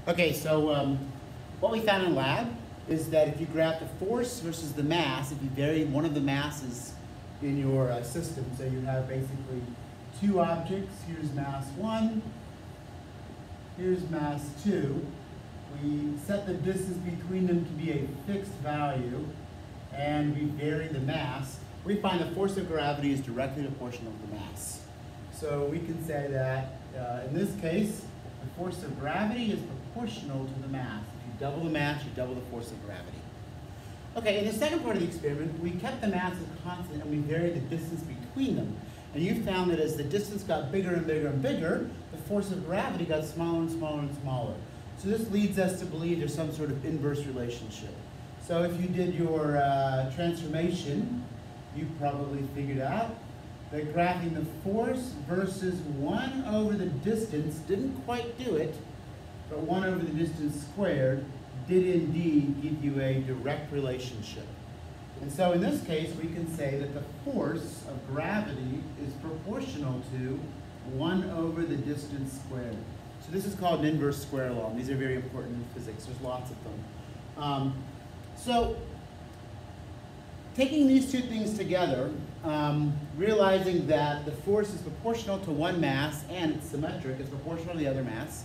Okay, so what we found in lab is that if you graph the force versus the mass, if you vary one of the masses in your system, so you have basically two objects, here's mass 1, here's mass 2, we set the distance between them to be a fixed value, and we vary the mass, we find the force of gravity is directly proportional to the mass. So we can say that in this case, the force of gravity is proportional to the mass. If you double the mass, you double the force of gravity. Okay, in the second part of the experiment, we kept the masses constant and we varied the distance between them. And you found that as the distance got bigger and bigger and bigger, the force of gravity got smaller and smaller and smaller. So this leads us to believe there's some sort of inverse relationship. So if you did your transformation, you probably figured out that graphing the force versus 1 over the distance didn't quite do it, but 1 over the distance squared did indeed give you a direct relationship. And so in this case, we can say that the force of gravity is proportional to 1 over the distance squared. So this is called an inverse square law, and these are very important in physics. There's lots of them. So taking these two things together, realizing that the force is proportional to one mass and it's symmetric, it's proportional to the other mass,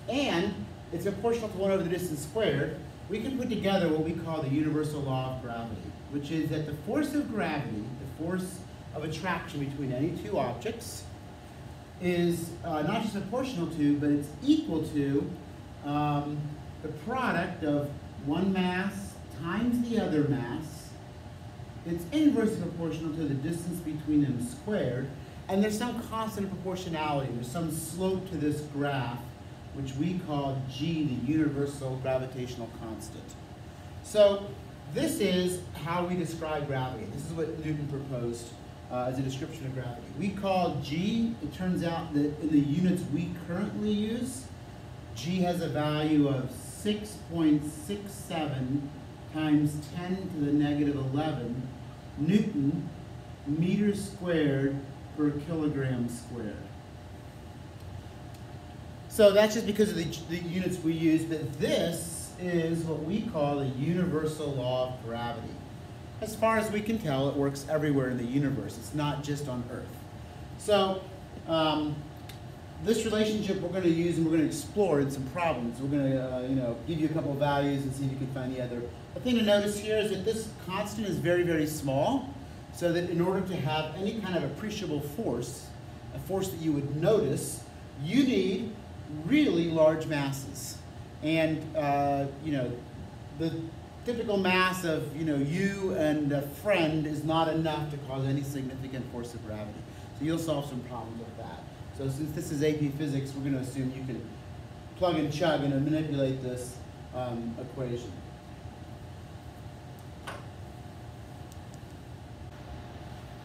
and it's proportional to 1 over the distance squared, we can put together what we call the universal law of gravity, which is that the force of gravity, the force of attraction between any two objects, is not just proportional to, but it's equal to the product of one mass times the other mass. It's inversely proportional to the distance between them squared, and there's some constant of proportionality. There's some slope to this graph, which we call G, the universal gravitational constant. So this is how we describe gravity. This is what Newton proposed as a description of gravity. We call G, it turns out that in the units we currently use, G has a value of 6.67 times 10 to the negative 11 Newton meters squared per kilogram squared. So that's just because of the units we use, but this is what we call the universal law of gravity. As far as we can tell, it works everywhere in the universe. It's not just on Earth. So this relationship we're going to use and we're going to explore in some problems. We're going to give you a couple of values and see if you can find the other. The thing to notice here is that this constant is very, very small, so that in order to have any kind of appreciable force, a force that you would notice, you need really large masses. And the typical mass of you and a friend is not enough to cause any significant force of gravity. So you'll solve some problems with that. So since this is AP Physics, we're going to assume you can plug and chug and manipulate this equation.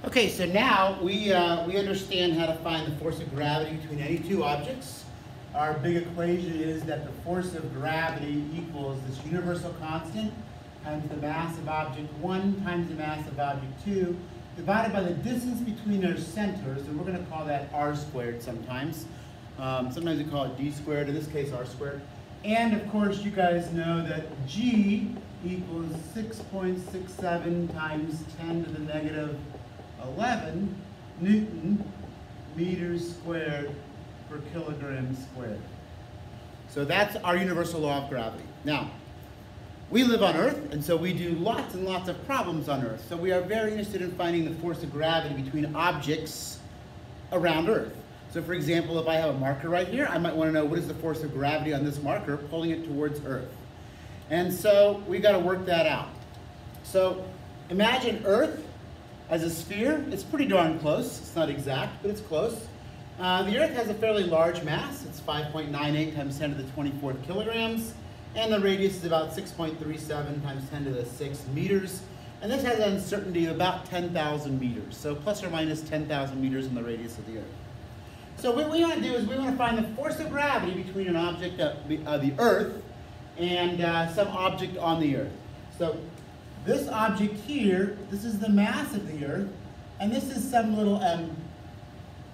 Okay, so now we understand how to find the force of gravity between any two objects. Our big equation is that the force of gravity equals this universal constant times the mass of object 1 times the mass of object 2 divided by the distance between their centers, and we're going to call that r squared sometimes. Sometimes we call it d squared, in this case r squared. And of course you guys know that g equals 6.67 times 10 to the negative 11 Newton meters squared per kilogram squared. So that's our universal law of gravity. Now, we live on Earth, and so we do lots and lots of problems on Earth. So we are very interested in finding the force of gravity between objects around Earth. So for example, if I have a marker right here, I might want to know what is the force of gravity on this marker pulling it towards Earth. And so we've got to work that out. So imagine Earth as a sphere. It's pretty darn close. It's not exact, but it's close. The Earth has a fairly large mass. It's 5.98 times 10 to the 24th kilograms. And the radius is about 6.37 times 10 to the 6 meters. And this has an uncertainty of about 10,000 meters. So plus or minus 10,000 meters in the radius of the Earth. So what we want to do is we want to find the force of gravity between an object of the Earth and some object on the Earth. So this object here, this is the mass of the Earth, and this is some little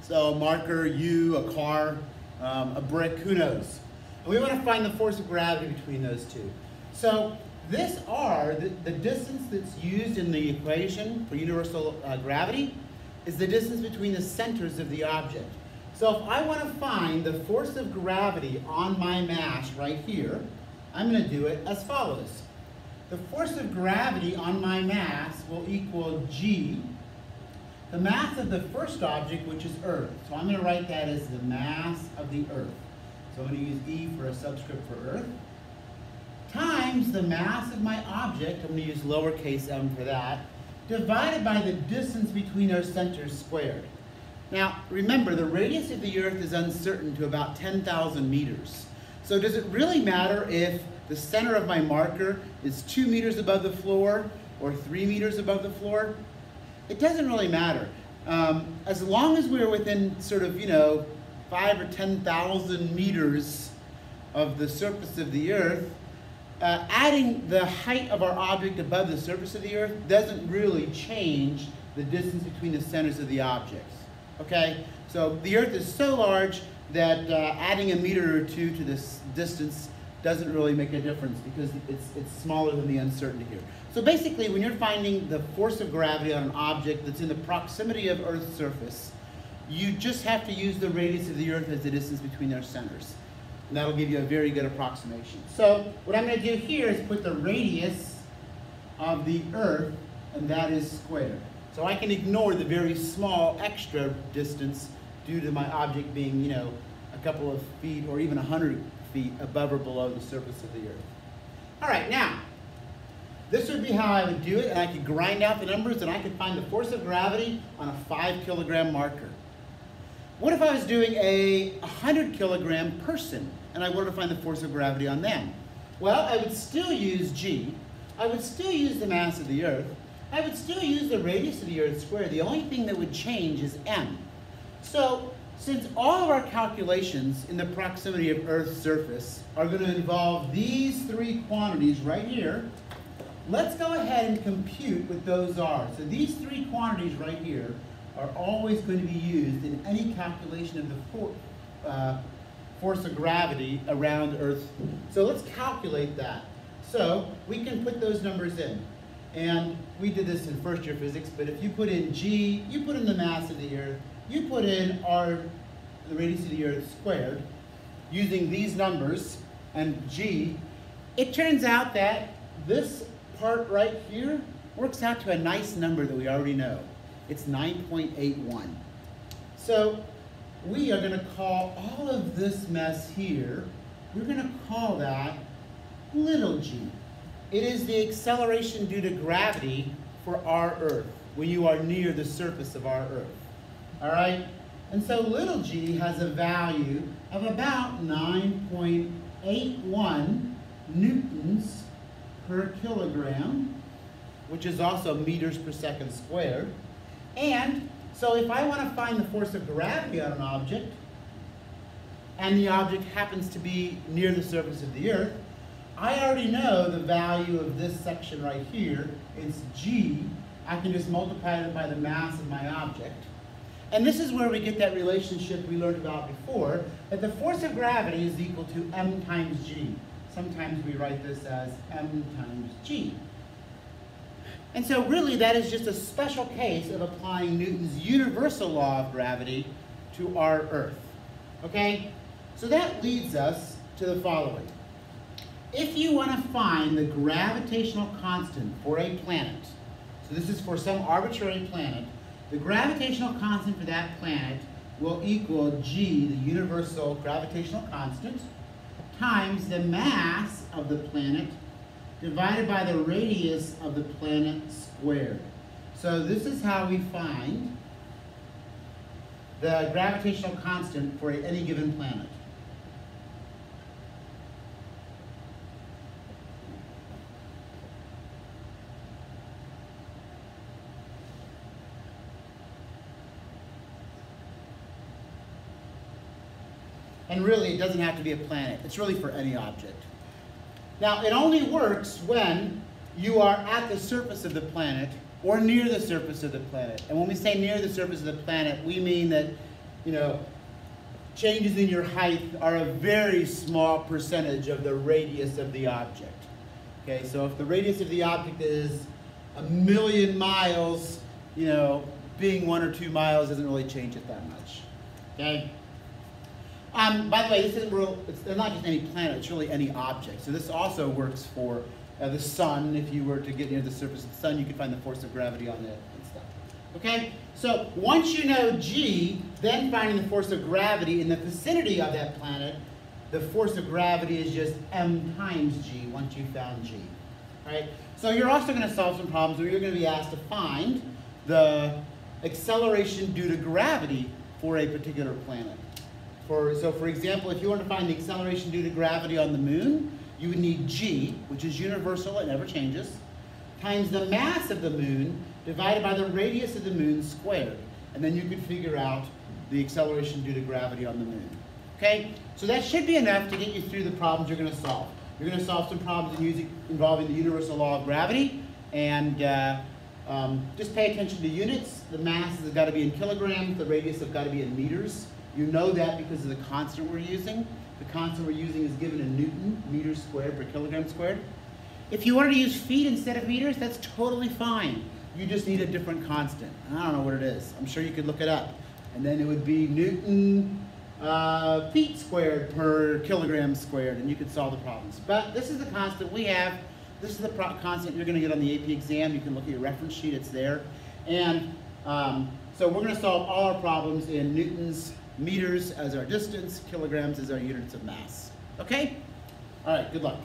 So a marker, you, a car, a brick, who knows? And we want to find the force of gravity between those two. So this R, the distance that's used in the equation for universal gravity, is the distance between the centers of the object. So if I want to find the force of gravity on my mass right here, I'm going to do it as follows. The force of gravity on my mass will equal G, the mass of the first object, which is Earth. So I'm going to write that as the mass of the Earth. So I'm going to use E for a subscript for Earth, times the mass of my object, I'm going to use lowercase m for that, divided by the distance between our centers squared. Now, remember, the radius of the Earth is uncertain to about 10,000 meters. So does it really matter if the center of my marker is 2 meters above the floor or 3 meters above the floor? It doesn't really matter. As long as we're within sort of, 5 or 10,000 meters of the surface of the Earth, adding the height of our object above the surface of the Earth doesn't really change the distance between the centers of the objects. Okay? So the Earth is so large that adding a meter or two to this distance doesn't really make a difference because it's smaller than the uncertainty here. So basically, when you're finding the force of gravity on an object that's in the proximity of Earth's surface, you just have to use the radius of the Earth as the distance between their centers. And that'll give you a very good approximation. So what I'm going to do here is put the radius of the Earth, and that is squared. So I can ignore the very small extra distance due to my object being, a couple of feet or even 100 feet above or below the surface of the Earth. All right, now, this would be how I would do it, and I could grind out the numbers, and I could find the force of gravity on a 5-kilogram marker. What if I was doing a 100-kilogram person, and I wanted to find the force of gravity on them? Well, I would still use G. I would still use the mass of the Earth. I would still use the radius of the Earth squared. The only thing that would change is m. So, since all of our calculations in the proximity of Earth's surface are going to involve these three quantities right here, let's go ahead and compute what those are. So these three quantities right here are always going to be used in any calculation of the force of gravity around Earth. So let's calculate that. So we can put those numbers in. And we did this in first year physics, but if you put in G, you put in the mass of the Earth, you put in R, the radius of the Earth squared, using these numbers, and G, it turns out that this part right here works out to a nice number that we already know. It's 9.81. So we are going to call all of this mess here, we're going to call that little g. It is the acceleration due to gravity for our Earth when you are near the surface of our Earth. All right? And so little g has a value of about 9.81 newtons per kilogram, which is also meters per second squared. And so if I want to find the force of gravity on an object, and the object happens to be near the surface of the Earth, I already know the value of this section right here. It's g. I can just multiply it by the mass of my object. And this is where we get that relationship we learned about before, that the force of gravity is equal to m times g. Sometimes we write this as m times g. And so really that is just a special case of applying Newton's universal law of gravity to our Earth. Okay? So that leads us to the following. If you want to find the gravitational constant for a planet, so this is for some arbitrary planet, the gravitational constant for that planet will equal g, the universal gravitational constant, times the mass of the planet divided by the radius of the planet squared. So this is how we find the gravitational constant for any given planet. And really, it doesn't have to be a planet. It's really for any object. Now, it only works when you are at the surface of the planet or near the surface of the planet. And when we say near the surface of the planet, we mean that, changes in your height are a very small percentage of the radius of the object. Okay, so if the radius of the object is 1,000,000 miles, you know, being 1 or 2 miles doesn't really change it that much. Okay. By the way, this isn't real. It's not just any planet; it's really any object. So this also works for the sun. If you were to get near the surface of the sun, you could find the force of gravity on it and stuff. Okay. So once you know g, then finding the force of gravity in the vicinity of that planet, the force of gravity is just m times g. Once you found g, all right. So you're also going to solve some problems where you're going to be asked to find the acceleration due to gravity for a particular planet. So for example, if you want to find the acceleration due to gravity on the moon, you would need g, which is universal, it never changes, times the mass of the moon divided by the radius of the moon squared. And then you could figure out the acceleration due to gravity on the moon. Okay? So that should be enough to get you through the problems you're going to solve. You're going to solve some problems involving the universal law of gravity, and just pay attention to units. The mass has got to be in kilograms, the radius has got to be in meters. You know that because of the constant we're using. The constant we're using is given in Newton, meters squared per kilogram squared. If you wanted to use feet instead of meters, that's totally fine. You just need a different constant. I don't know what it is. I'm sure you could look it up. And then it would be Newton feet squared per kilogram squared, and you could solve the problems. But this is the constant we have. This is the constant you're going to get on the AP exam. You can look at your reference sheet. It's there. And so we're going to solve all our problems in newtons, meters as our distance, kilograms as our units of mass. Okay? All right, good luck.